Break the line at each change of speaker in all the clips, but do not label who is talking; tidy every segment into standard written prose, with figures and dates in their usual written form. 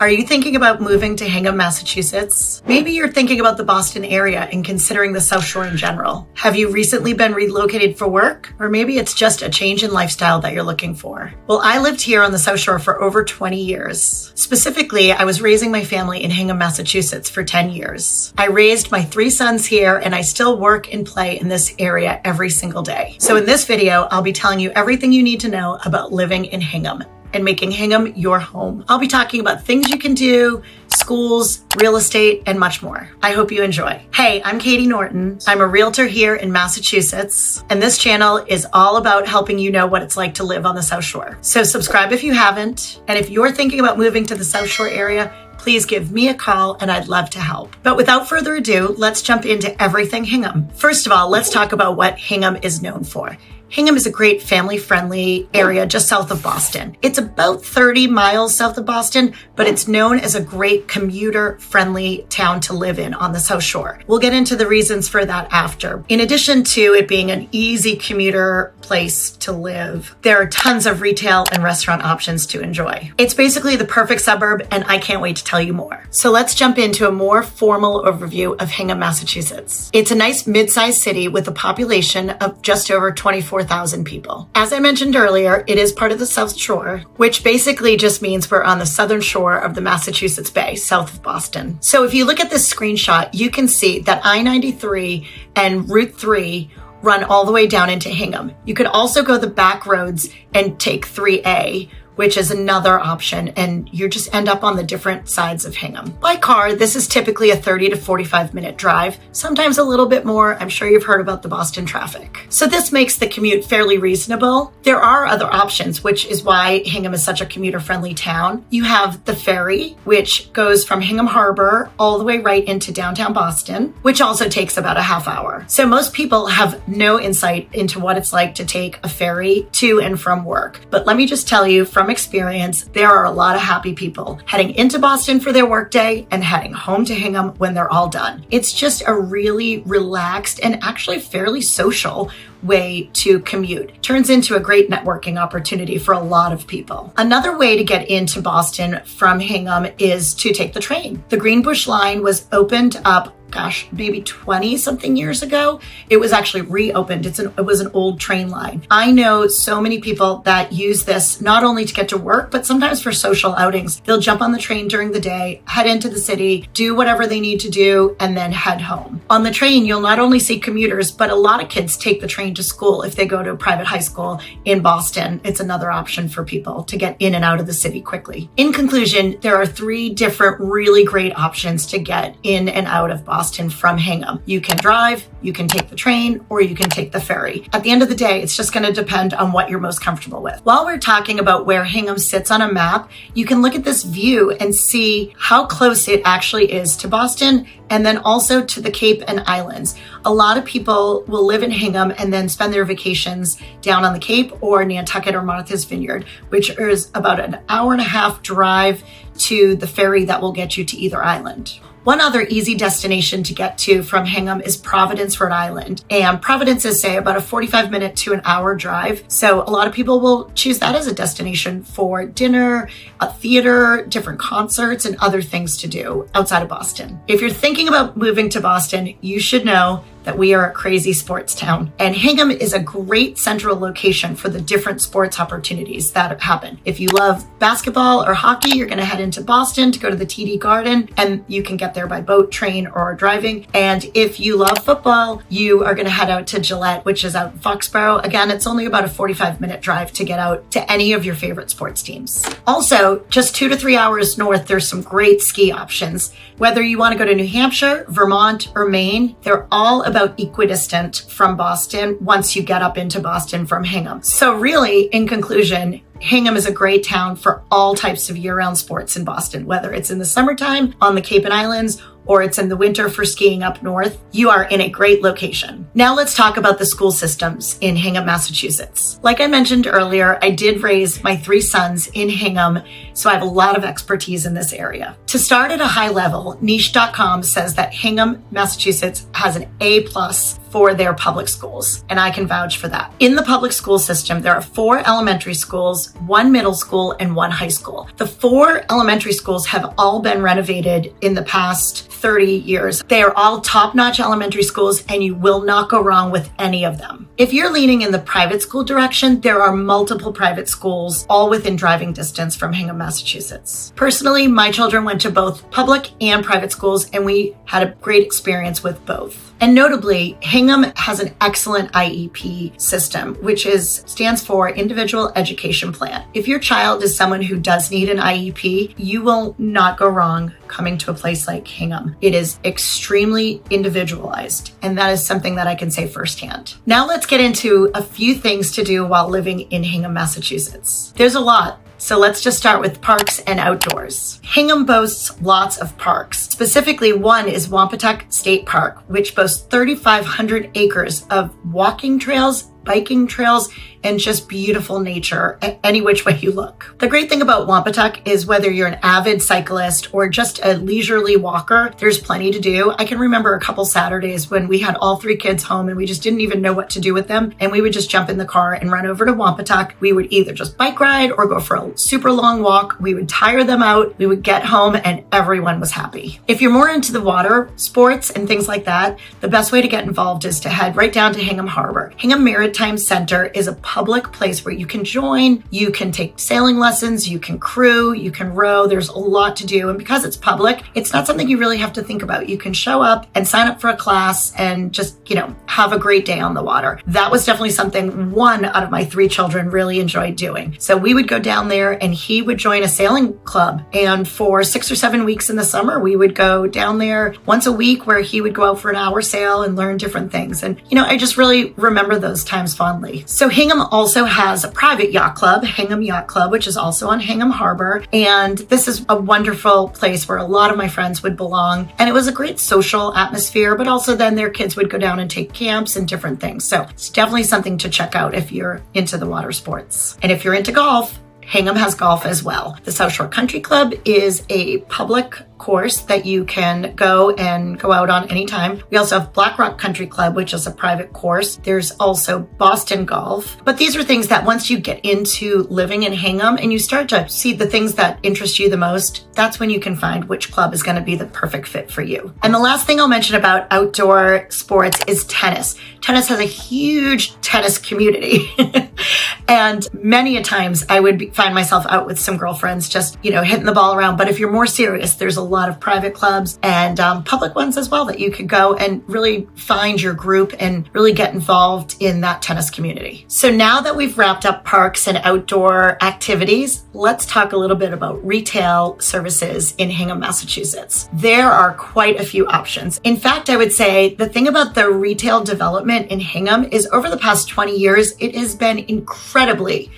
Are you thinking about moving to Hingham, Massachusetts? Maybe you're thinking about the Boston area and considering the South Shore in general. Have you recently been relocated for work? Or maybe it's just a change in lifestyle that you're looking for. Well, I lived here on the South Shore for over 20 years. Specifically, I was raising my family in Hingham, Massachusetts for 10 years. I raised my 3 sons here, and I still work and play in this area every single day. So in this video, I'll be telling you everything you need to know about living in Hingham and making Hingham your home. I'll be talking about things you can do, schools, real estate, and much more. I hope you enjoy. Hey, I'm Katie Norton. I'm a realtor here in Massachusetts, and this channel is all about helping you know what it's like to live on the South Shore. So subscribe if you haven't, and if you're thinking about moving to the South Shore area, please give me a call and I'd love to help. But without further ado, let's jump into everything Hingham. First of all, let's talk about what Hingham is known for. Hingham is a great family-friendly area just south of Boston. It's about 30 miles south of Boston, but it's known as a great commuter-friendly town to live in on the South Shore. We'll get into the reasons for that after. In addition to it being an easy commuter place to live, there are tons of retail and restaurant options to enjoy. It's basically the perfect suburb, and I can't wait to tell you more. So let's jump into a more formal overview of Hingham, Massachusetts. It's a nice mid-sized city with a population of just over 24,000 people. As I mentioned earlier, it is part of the South Shore, which basically just means we're on the southern shore of the Massachusetts Bay, south of Boston. So if you look at this screenshot, you can see that I-93 and Route 3 run all the way down into Hingham. You could also go the back roads and take 3A, which is another option, and you just end up on the different sides of Hingham. By car, this is typically a 30 to 45 minute drive, sometimes a little bit more. I'm sure you've heard about the Boston traffic. So this makes the commute fairly reasonable. There are other options, which is why Hingham is such a commuter-friendly town. You have the ferry, which goes from Hingham Harbor all the way right into downtown Boston, which also takes about a half hour. So most people have no insight into what it's like to take a ferry to and from work. But let me just tell you, from experience, there are a lot of happy people heading into Boston for their workday and heading home to Hingham when they're all done. It's just a really relaxed and actually fairly social way to commute. Turns into a great networking opportunity for a lot of people. Another way to get into Boston from Hingham is to take the train. The Greenbush line was opened up maybe 20 something years ago. It was actually reopened. It was an old train line. I know so many people that use this not only to get to work, but sometimes for social outings. They'll jump on the train during the day, head into the city, do whatever they need to do, and then head home. On the train, you'll not only see commuters, but a lot of kids take the train to school if they go to a private high school in Boston. It's another option for people to get in and out of the city quickly. In conclusion, there are 3 different really great options to get in and out of Boston from Hingham. You can drive, you can take the train, or you can take the ferry. At the end of the day, it's just going to depend on what you're most comfortable with. While we're talking about where Hingham sits on a map, you can look at this view and see how close it actually is to Boston and then also to the Cape and Islands. A lot of people will live in Hingham and then spend their vacations down on the Cape or Nantucket or Martha's Vineyard, which is about an hour and a half drive to the ferry that will get you to either island. One other easy destination to get to from Hingham is Providence, Rhode Island. And Providence is, say, about a 45-minute to an hour drive. So a lot of people will choose that as a destination for dinner, a theater, different concerts, and other things to do outside of Boston. If you're thinking about moving to Boston, you should know that we are a crazy sports town. And Hingham is a great central location for the different sports opportunities that happen. If you love basketball or hockey, you're gonna head into Boston to go to the TD Garden, and you can get there by boat, train, or driving. And if you love football, you are gonna head out to Gillette, which is out in Foxborough. Again, it's only about a 45-minute drive to get out to any of your favorite sports teams. Also, just 2 to 3 hours north, there's some great ski options. Whether you wanna go to New Hampshire, Vermont, or Maine, they're all about equidistant from Boston once you get up into Boston from Hingham. So really, in conclusion, Hingham is a great town for all types of year-round sports in Boston, whether it's in the summertime on the Cape and Islands or it's in the winter for skiing up north. You are in a great location. Now let's talk about the school systems in Hingham, Massachusetts. Like I mentioned earlier, I did raise my 3 sons in Hingham, so I have a lot of expertise in this area. To start at a high level, niche.com says that Hingham, Massachusetts has an A+ for their public schools, and I can vouch for that. In the public school system, there are 4 elementary schools, 1 middle school, and 1 high school. The 4 elementary schools have all been renovated in the past 30 years. They are all top-notch elementary schools, and you will not go wrong with any of them. If you're leaning in the private school direction, there are multiple private schools, all within driving distance from Hingham, Massachusetts. Personally, my children went to both public and private schools, and we had a great experience with both. And notably, Hingham has an excellent IEP system, which stands for Individual Education Plan. If your child is someone who does need an IEP, you will not go wrong coming to a place like Hingham. It is extremely individualized, and that is something that I can say firsthand. Now let's get into a few things to do while living in Hingham, Massachusetts. There's a lot. So let's just start with parks and outdoors. Hingham boasts lots of parks. Specifically, one is Wampatuck State Park, which boasts 3,500 acres of walking trails, biking trails, and just beautiful nature any which way you look. The great thing about Wampatuck is whether you're an avid cyclist or just a leisurely walker, there's plenty to do. I can remember a couple Saturdays when we had all 3 kids home and we just didn't even know what to do with them. And we would just jump in the car and run over to Wampatuck. We would either just bike ride or go for a super long walk. We would tire them out. We would get home and everyone was happy. If you're more into the water sports and things like that, the best way to get involved is to head right down to Hingham Harbor. Hingham Maritime Center is a public place where you can join, you can take sailing lessons, you can crew, you can row. There's a lot to do. And because it's public, it's not something you really have to think about. You can show up and sign up for a class and just, have a great day on the water. That was definitely something 1 out of my 3 children really enjoyed doing. So we would go down there and he would join a sailing club. And for 6 or 7 weeks in the summer, we would go down there once a week where he would go out for an hour sail and learn different things. And, I just really remember those times fondly. So Hingham also has a private yacht club, Hingham Yacht Club, which is also on Hingham Harbor. And this is a wonderful place where a lot of my friends would belong. And it was a great social atmosphere, but also then their kids would go down and take camps and different things. So it's definitely something to check out if you're into the water sports. And if you're into golf, Hingham has golf as well. The South Shore Country Club is a public course that you can go out on anytime. We also have Black Rock Country Club, which is a private course. There's also Boston Golf. But these are things that once you get into living in Hingham and you start to see the things that interest you the most, that's when you can find which club is going to be the perfect fit for you. And the last thing I'll mention about outdoor sports is tennis. Tennis has a huge tennis community. And many a times I would find myself out with some girlfriends just, hitting the ball around. But if you're more serious, there's a lot of private clubs and public ones as well that you could go and really find your group and really get involved in that tennis community. So now that we've wrapped up parks and outdoor activities, let's talk a little bit about retail services in Hingham, Massachusetts. There are quite a few options. In fact, I would say the thing about the retail development in Hingham is over the past 20 years, it has been incredibly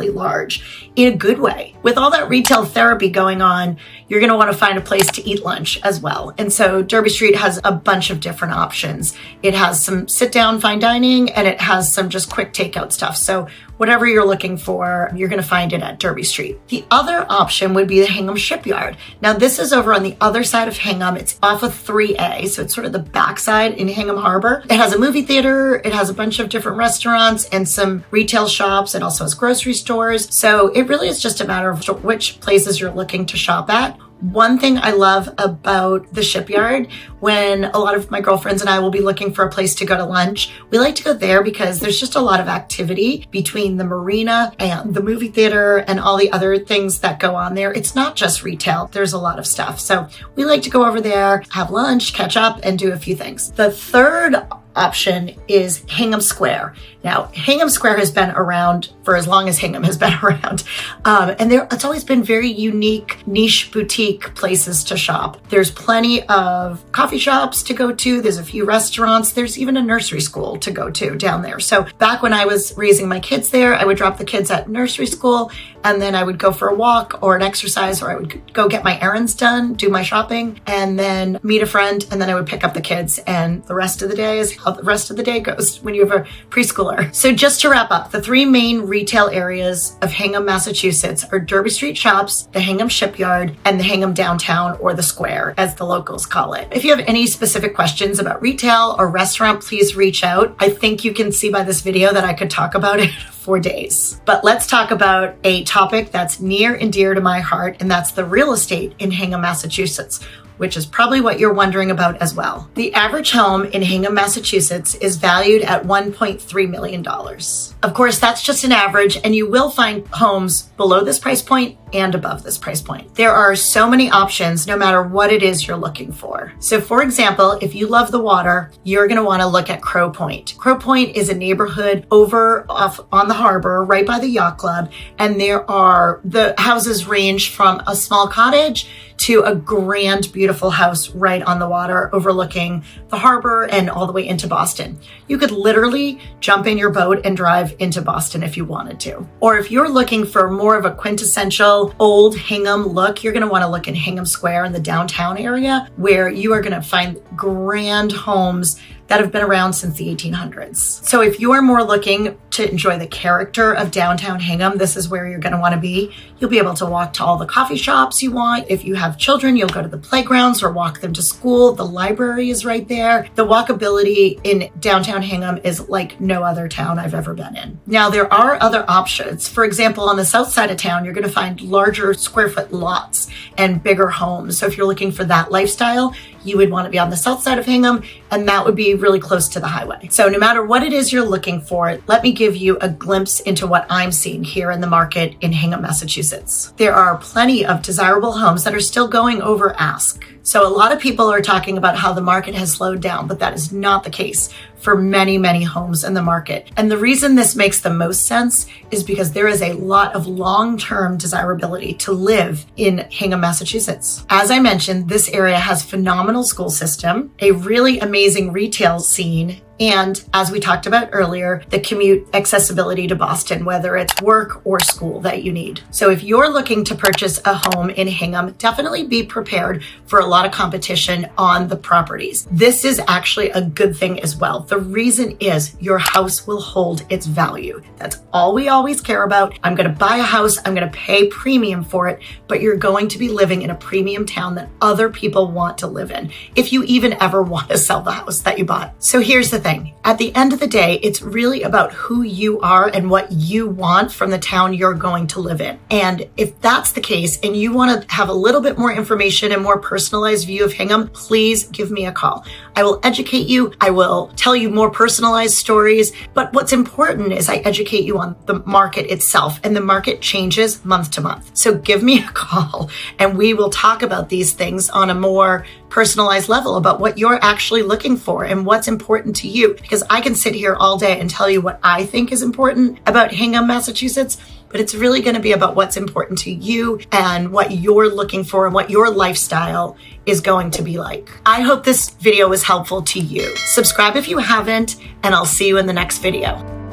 large in a good way. With all that retail therapy going on, you're going to want to find a place to eat lunch as well. And so Derby Street has a bunch of different options. It has some sit down fine dining and it has some just quick takeout stuff. So whatever you're looking for, you're going to find it at Derby Street. The other option would be the Hingham Shipyard. Now this is over on the other side of Hingham. It's off of 3A. So it's sort of the backside in Hingham Harbor. It has a movie theater. It has a bunch of different restaurants and some retail shops. It also has grocery stores. So it really is just a matter of which places you're looking to shop at. One thing I love about the Shipyard, when a lot of my girlfriends and I will be looking for a place to go to lunch, we like to go there because there's just a lot of activity between the marina and the movie theater and all the other things that go on there. It's not just retail. There's a lot of stuff. So we like to go over there, have lunch, catch up, and do a few things. The third option is Hingham Square. Now, Hingham Square has been around for as long as Hingham has been around. It's always been very unique, niche boutique places to shop. There's plenty of coffee shops to go to. There's a few restaurants. There's even a nursery school to go to down there. So back when I was raising my kids there, I would drop the kids at nursery school and then I would go for a walk or an exercise, or I would go get my errands done, do my shopping, and then meet a friend, and then I would pick up the kids. And the rest of the day is how the rest of the day goes when you have a preschooler. So just to wrap up, the three main retail areas of Hingham, Massachusetts are Derby Street Shops, the Hingham Shipyard, and the Hingham Downtown, or the Square, as the locals call it. If you have any specific questions about retail or restaurant, please reach out. I think you can see by this video that I could talk about it for days. But let's talk about a topic that's near and dear to my heart, and that's the real estate in Hingham, Massachusetts, which is probably what you're wondering about as well. The average home in Hingham, Massachusetts is valued at $1.3 million. Of course, that's just an average, and you will find homes below this price point and above this price point. There are so many options no matter what it is you're looking for. So for example, if you love the water, you're gonna wanna look at Crow Point. Crow Point is a neighborhood over off on the harbor, right by the yacht club, and the houses range from a small cottage to a grand, beautiful house right on the water overlooking the harbor and all the way into Boston. You could literally jump in your boat and drive into Boston if you wanted to. Or if you're looking for more of a quintessential old Hingham look, you're gonna wanna look in Hingham Square in the downtown area, where you are gonna find grand homes that have been around since the 1800s. So if you are more looking to enjoy the character of downtown Hingham, this is where you're gonna wanna be. You'll be able to walk to all the coffee shops you want. If you have children, you'll go to the playgrounds or walk them to school. The library is right there. The walkability in downtown Hingham is like no other town I've ever been in. Now, there are other options. For example, on the south side of town, you're gonna find larger square foot lots and bigger homes. So if you're looking for that lifestyle, you would wanna be on the south side of Hingham, and that would be really close to the highway. So no matter what it is you're looking for, let me give you a glimpse into what I'm seeing here in the market in Hingham, Massachusetts. There are plenty of desirable homes that are still going over ask. So a lot of people are talking about how the market has slowed down, but that is not the case for many, many homes in the market. And the reason this makes the most sense is because there is a lot of long-term desirability to live in Hingham, Massachusetts. As I mentioned, this area has phenomenal school system, a really amazing retail scene, and as we talked about earlier, the commute accessibility to Boston, whether it's work or school that you need. So if you're looking to purchase a home in Hingham, definitely be prepared for a lot of competition on the properties. This is actually a good thing as well. The reason is your house will hold its value. That's all we always care about. I'm gonna buy a house, I'm gonna pay premium for it, but you're going to be living in a premium town that other people want to live in, if you even ever want to sell the house that you bought. So here's the thing. At the end of the day, it's really about who you are and what you want from the town you're going to live in. And if that's the case and you want to have a little bit more information and more personalized view of Hingham, please give me a call. I will educate you. I will tell you more personalized stories. But what's important is I educate you on the market itself, and the market changes month to month. So give me a call and we will talk about these things on a more personalized level about what you're actually looking for and what's important to you. Because I can sit here all day and tell you what I think is important about Hingham, Massachusetts, but it's really going to be about what's important to you and what you're looking for and what your lifestyle is going to be like. I hope this video was helpful to you. Subscribe if you haven't, and I'll see you in the next video.